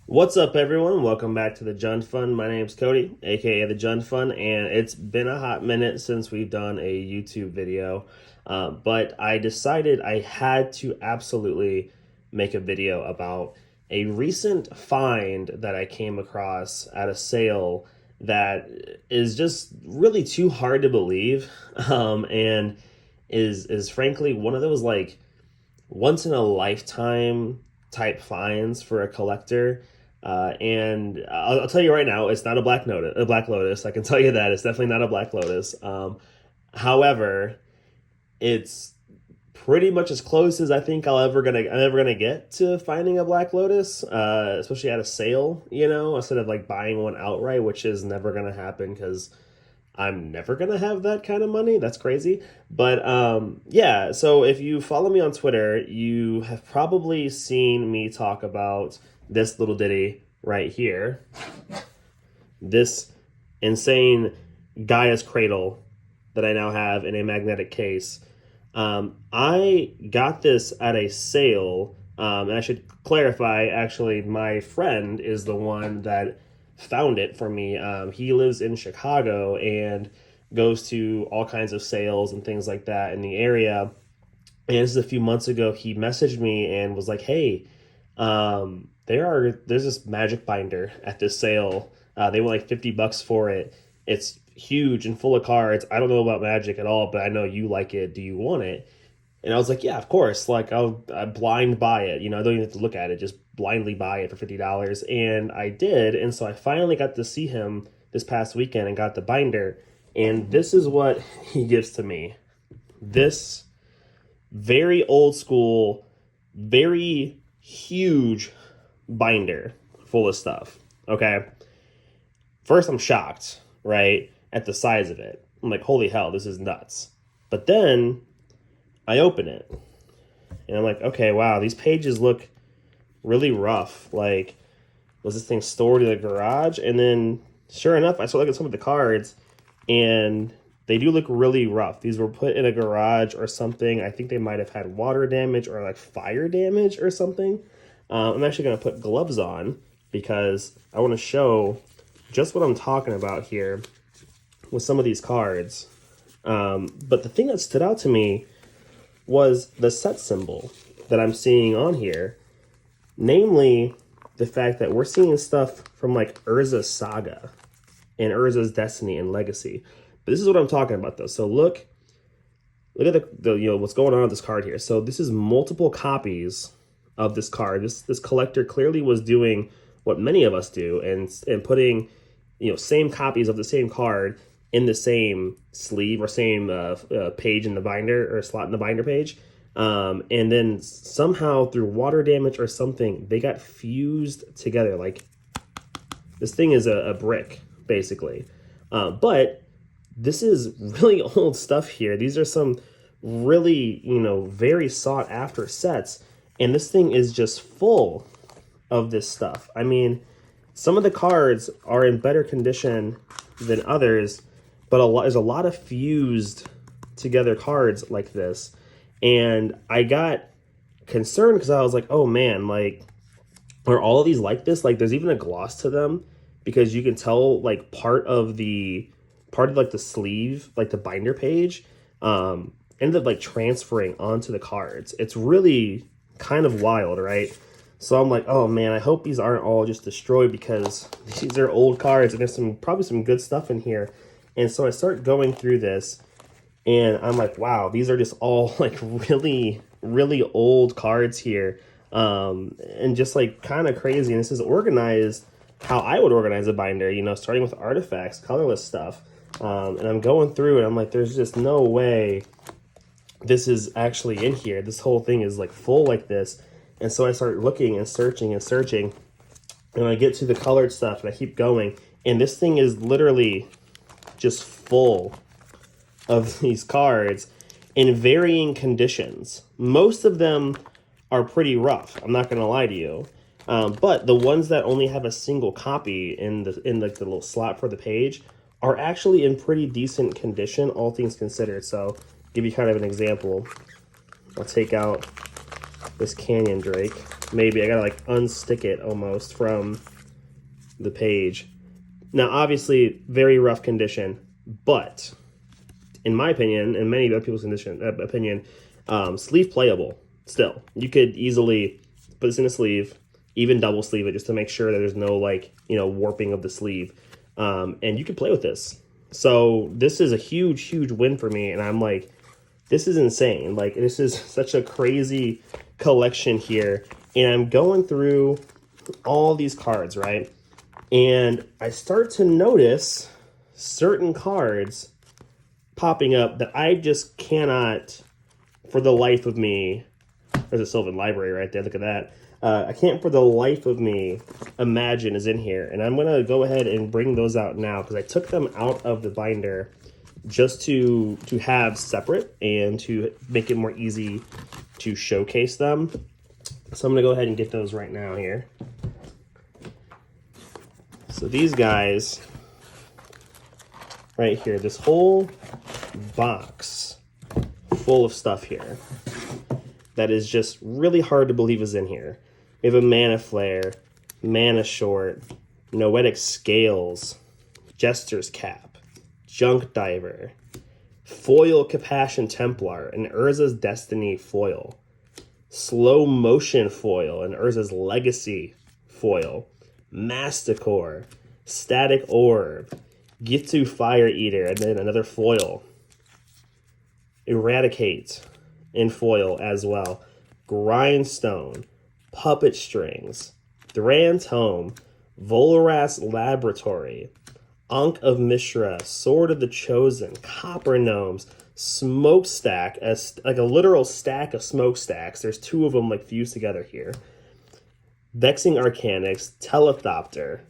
What's up, everyone? Welcome back to the Jund Fund. My name's Cody, aka the Jund Fund, and it's been a hot minute since we've done a YouTube video. But I decided I had to absolutely make a video about a recent find that I came across at a sale that is just really too hard to believe, and is frankly one of those like once in a lifetime type finds for a collector. And I'll tell you right now, it's not a Black Lotus. I can tell you that it's definitely not a Black Lotus. However, it's pretty much as close as I think I'm ever gonna get to finding a Black Lotus, especially at a sale. Instead of like buying one outright, which is never gonna happen because I'm never gonna have that kind of money. That's crazy. But yeah, so if you follow me on Twitter, you have probably seen me talk about this little ditty right here. This insane Gaea'S Cradle that I now have in a magnetic case. I got this at a sale, and I should clarify, actually, my friend is the one that found it for me. He lives in Chicago and goes to all kinds of sales and things like that in the area. And this is a few months ago. He messaged me and was like, "Hey, there's this magic binder at this sale. They want like $50 for it. It's huge and full of cards. I don't know about magic at all, but I know you like it. Do you want it?" And I was like, "Yeah, of course. Like I blind buy it. I don't even have to look at it. Just blindly buy it for $50." And I did. And so I finally got to see him this past weekend and got the binder. And this is what he gives to me. This very old school, very huge binder full of stuff. Okay. First, I'm shocked, right, at the size of it. I'm like, holy hell, this is nuts. But then I open it and I'm like, okay, wow, these pages look really rough. Like, was this thing stored in the garage? And then, sure enough, I started looking at some of the cards and they do look really rough. These were put in a garage or something. I think they might have had water damage or like fire damage or something. I'm actually going to put gloves on because I want to show just what I'm talking about here with some of these cards. But the thing that stood out to me was the set symbol that I'm seeing on here, namely the fact that we're seeing stuff from like Urza's Saga and Urza's Destiny and Legacy. But this is what I'm talking about though. So look at the what's going on with this card here. So this is multiple copies of this card. This collector clearly was doing what many of us do and putting same copies of the same card in the same sleeve or same page in the binder or slot in the binder page. And then somehow through water damage or something, they got fused together. Like this thing is a brick basically. But this is really old stuff here. These are some really, very sought after sets. And this thing is just full of this stuff. I mean, some of the cards are in better condition than others, but there's a lot of fused together cards like this. And I got concerned because I was like, oh man, like, are all of these like this? Like, there's even a gloss to them because you can tell like part of like the sleeve, like the binder page, ended up like transferring onto the cards. It's really kind of wild, right? So I'm like, oh man, I hope these aren't all just destroyed because these are old cards and there's probably some good stuff in here. And so I start going through this and I'm like, wow, these are just all like really, really old cards here. And just like kind of crazy. And this is organized how I would organize a binder, starting with artifacts, colorless stuff. And I'm going through and I'm like, there's just no way this is actually in here. This whole thing is like full like this. And so I start looking and searching and searching. And I get to the colored stuff and I keep going. And this thing is literally just full of these cards in varying conditions. Most of them are pretty rough. I'm not going to lie to you. But the ones that only have a single copy in like the little slot for the page are actually in pretty decent condition, all things considered. So give you kind of an example. I'll take out this Canyon Drake. Maybe I gotta like unstick it almost from the page. Now, obviously, very rough condition, but in my opinion, and many other people's opinion, sleeve playable. Still, you could easily put this in a sleeve, even double sleeve it just to make sure that there's no like warping of the sleeve, and you can play with this. So this is a huge win for me, and I'm like, this is insane. Like, this is such a crazy collection here, and I'm going through all these cards, right? And I start to notice certain cards popping up that I just cannot, for the life of me. There's a Sylvan Library right there. Look at that. I can't, for the life of me, imagine is in here. And I'm going to go ahead and bring those out now because I took them out of the binder just to have separate and to make it more easy to showcase them. So I'm going to go ahead and get those right now here. So these guys right here, this whole box full of stuff here that is just really hard to believe is in here. We have a Mana Flare, Mana Short, Noetic Scales, Jester's Cap, Junk Diver, Foil Capashen Templar, and Urza's Destiny foil, Slow Motion foil, and Urza's Legacy foil, Masticore, Static Orb, Gitu Fire Eater, and then another foil, Eradicate in foil as well, Grindstone, Puppet Strings, Thran's Home, Volras Laboratory, Ankh of Mishra, Sword of the Chosen, Copper Gnomes, Smokestack, like a literal stack of smokestacks. There's two of them like fused together here. Vexing Arcanix, Telethopter,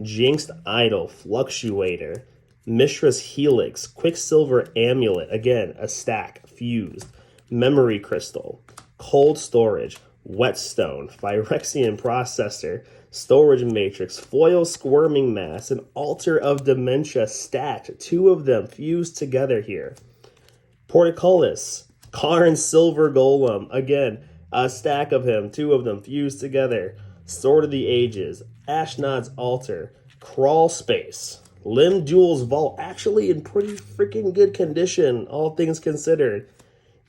Jinxed Idol, Fluctuator, Mishra's Helix, Quicksilver Amulet, again, a stack, fused, Memory Crystal, Cold Storage, Whetstone, Phyrexian Processor, Storage Matrix, Foil Squirming Mass, and Altar of Dementia stacked, two of them fused together here. Portcullis, Karn Silver Golem, again, a stack of him, two of them fused together. Sword of the Ages, Ashnod's Altar, Crawl Space, Limb Duel's Vault, actually in pretty freaking good condition, all things considered.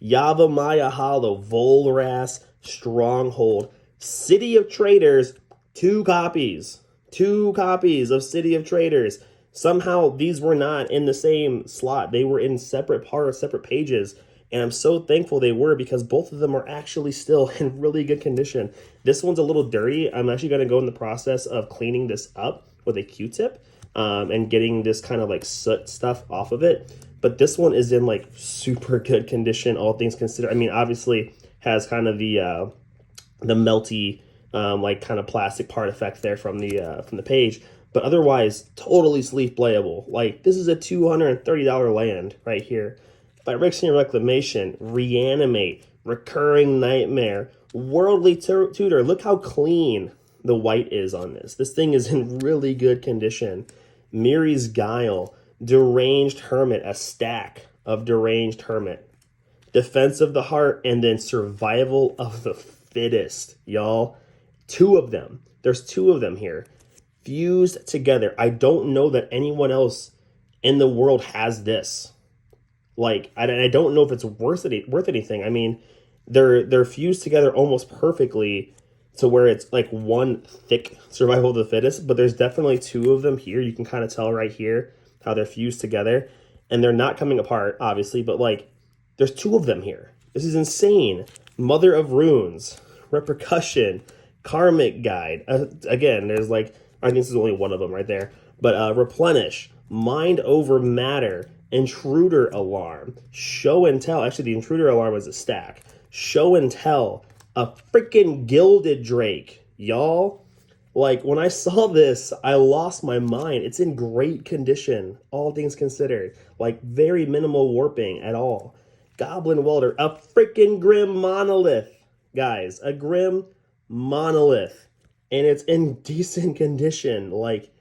Yavimaya Hollow, Volras, Stronghold, City of Traders, two copies of City of Traders. Somehow these were not in the same slot. They were in separate parts, separate pages. And I'm so thankful they were because both of them are actually still in really good condition. This one's a little dirty. I'm actually going to go in the process of cleaning this up with a Q-tip and getting this kind of like soot stuff off of it. But this one is in like super good condition, all things considered. I mean, obviously has kind of the melty like kind of plastic part effect there from the page. But otherwise, totally sleeve playable. Like, this is a $230 land right here. Phyrexian Reclamation, Reanimate, Recurring Nightmare, Worldly Tutor. Look how clean the white is on this. This thing is in really good condition. Miri's Guile, Deranged Hermit, a stack of Deranged Hermit. Defense of the Heart, and then Survival of the Fittest, y'all. Two of them. There's two of them here. Fused together. I don't know that anyone else in the world has this. Like, I don't know if it's worth anything. I mean, they're fused together almost perfectly to where it's like one thick Survival of the Fittest, but there's definitely two of them here. You can kind of tell right here how they're fused together, and they're not coming apart, obviously, but like, there's two of them here. This is insane. Mother of Runes, Repercussion, Karmic Guide. Again, there's like, I think this is only one of them right there. But Replenish, Mind Over Matter, Intruder Alarm, Show and Tell. Actually, the Intruder Alarm is a stack. Show and Tell, a freaking Gilded Drake. Y'all, like, when I saw this, I lost my mind. It's in great condition, all things considered. Like, very minimal warping at all. Goblin Welder, a freaking Grim Monolith. Guys, a Grim Monolith. And it's in decent condition. Like,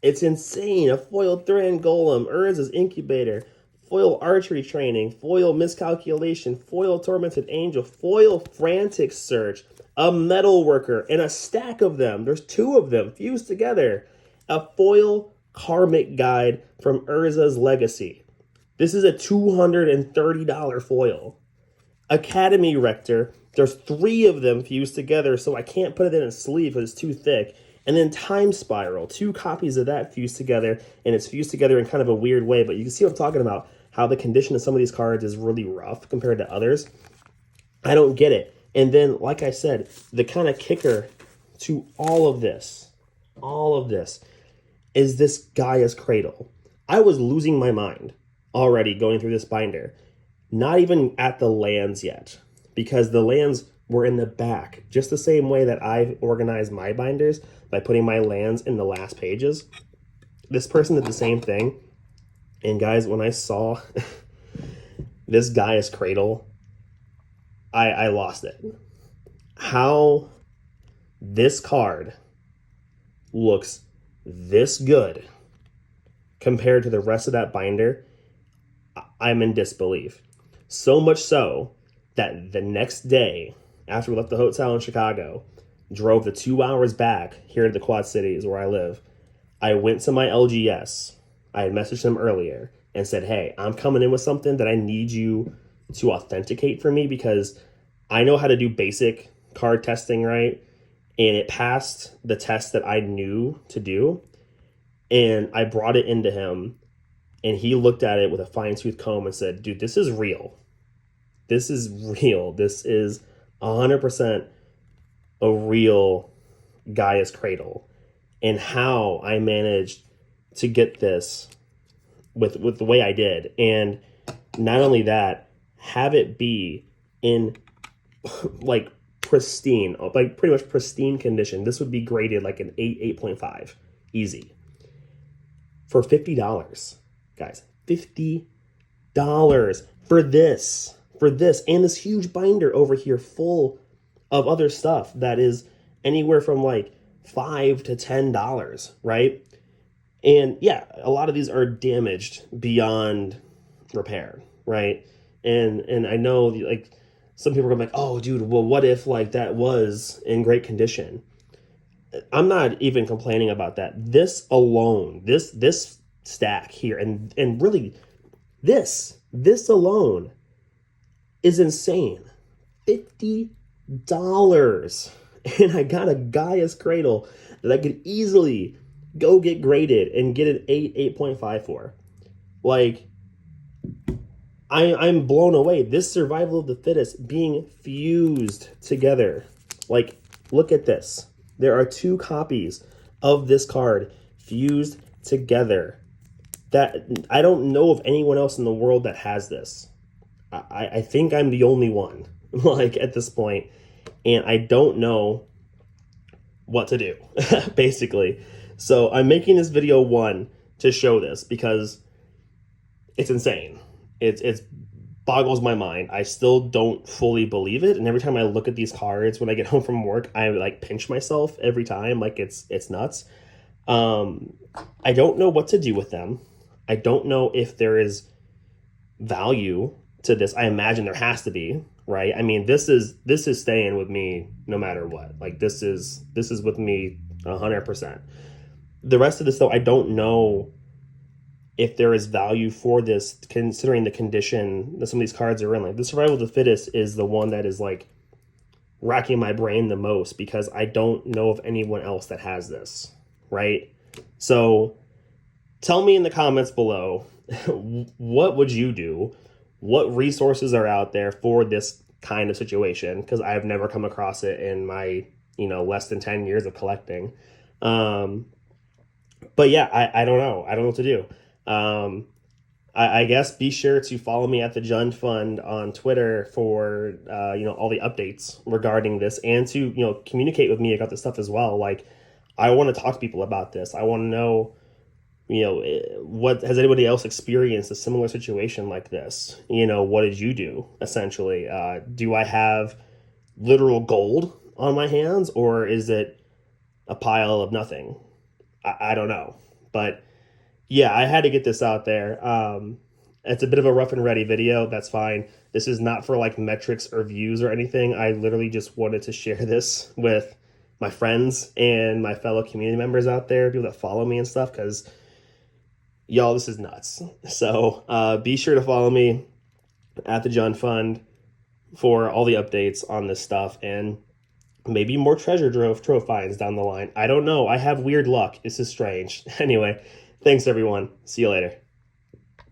it's insane. A foiled Thran Golem, Urza's Incubator, foil archery training, foil miscalculation, foil tormented angel, foil frantic search, a metal worker, and a stack of them. There's two of them fused together. A foil karmic guide from Urza's Legacy. This is a $230 foil. Academy Rector. There's three of them fused together, so I can't put it in a sleeve because it's too thick. And then Time Spiral, two copies of that fused together, and it's fused together in kind of a weird way, but you can see what I'm talking about, how the condition of some of these cards is really rough compared to others. I don't get it. And then, like I said, the kind of kicker to all of this is this Gaea'S Cradle. I was losing my mind already going through this binder. Not even at the lands yet, because the lands were in the back, just the same way that I've organized my binders by putting my lands in the last pages. This person did the same thing. And guys, when I saw this Gaea'S Cradle, I lost it. How this card looks this good compared to the rest of that binder, I'm in disbelief. So much so that the next day, after we left the hotel in Chicago, drove the 2 hours back here to the Quad Cities where I live, I went to my LGS. I had messaged them earlier and said, hey, I'm coming in with something that I need you to authenticate for me because I know how to do basic card testing, right? And it passed the test that I knew to do. And I brought it into him, and he looked at it with a fine-tooth comb and said, dude, this is real. This is real. This is 100% a real Gaea'S Cradle. And how I managed to get this with the way I did. And not only that, have it be in like pristine, like pretty much pristine condition. This would be graded like an 8, 8.5. Easy. For $50. Guys, $50 for this. And this huge binder over here full of other stuff that is anywhere from like $5 to $10, right? And yeah, a lot of these are damaged beyond repair, right? And I know like some people are like, oh dude, well what if like that was in great condition? I'm not even complaining about that. This alone, this stack here, and really this alone is insane. $50. And I got a Gaea'S Cradle that I could easily go get graded and get an 8, 8.5 for. Like, I'm blown away. This survival of the fittest being fused together. Like, look at this. There are 2 copies of this card fused together. That I don't know of anyone else in the world that has this. I think I'm the only one, like, at this point. And I don't know what to do, basically. So I'm making this video, one, to show this because it's insane. It's boggles my mind. I still don't fully believe it. And every time I look at these cards when I get home from work, I like pinch myself every time. Like it's nuts. I don't know what to do with them. I don't know if there is value to this. I imagine there has to be, right? I mean, this is staying with me no matter what. Like this is with me 100%. The rest of this though, I don't know if there is value for this considering the condition that some of these cards are in. Like the survival of the fittest is the one that is like racking my brain the most because I don't know of anyone else that has this, right? So tell me in the comments below, what would you do? What resources are out there for this kind of situation? Because I've never come across it in my, less than 10 years of collecting. But yeah, I don't know. I don't know what to do. I guess be sure to follow me at the Jund Fund on Twitter for, all the updates regarding this and to, communicate with me about this stuff as well. Like, I want to talk to people about this. I want to know, what has anybody else experienced a similar situation like this? What did you do essentially? Do I have literal gold on my hands or is it a pile of nothing? I don't know, but yeah, I had to get this out there. It's a bit of a rough and ready video. That's fine. This is not for like metrics or views or anything. I literally just wanted to share this with my friends and my fellow community members out there, people that follow me and stuff, because y'all, this is nuts. So be sure to follow me at the John Fund for all the updates on this stuff and maybe more treasure trove finds down the line. I don't know. I have weird luck. This is strange. Anyway, thanks everyone. See you later.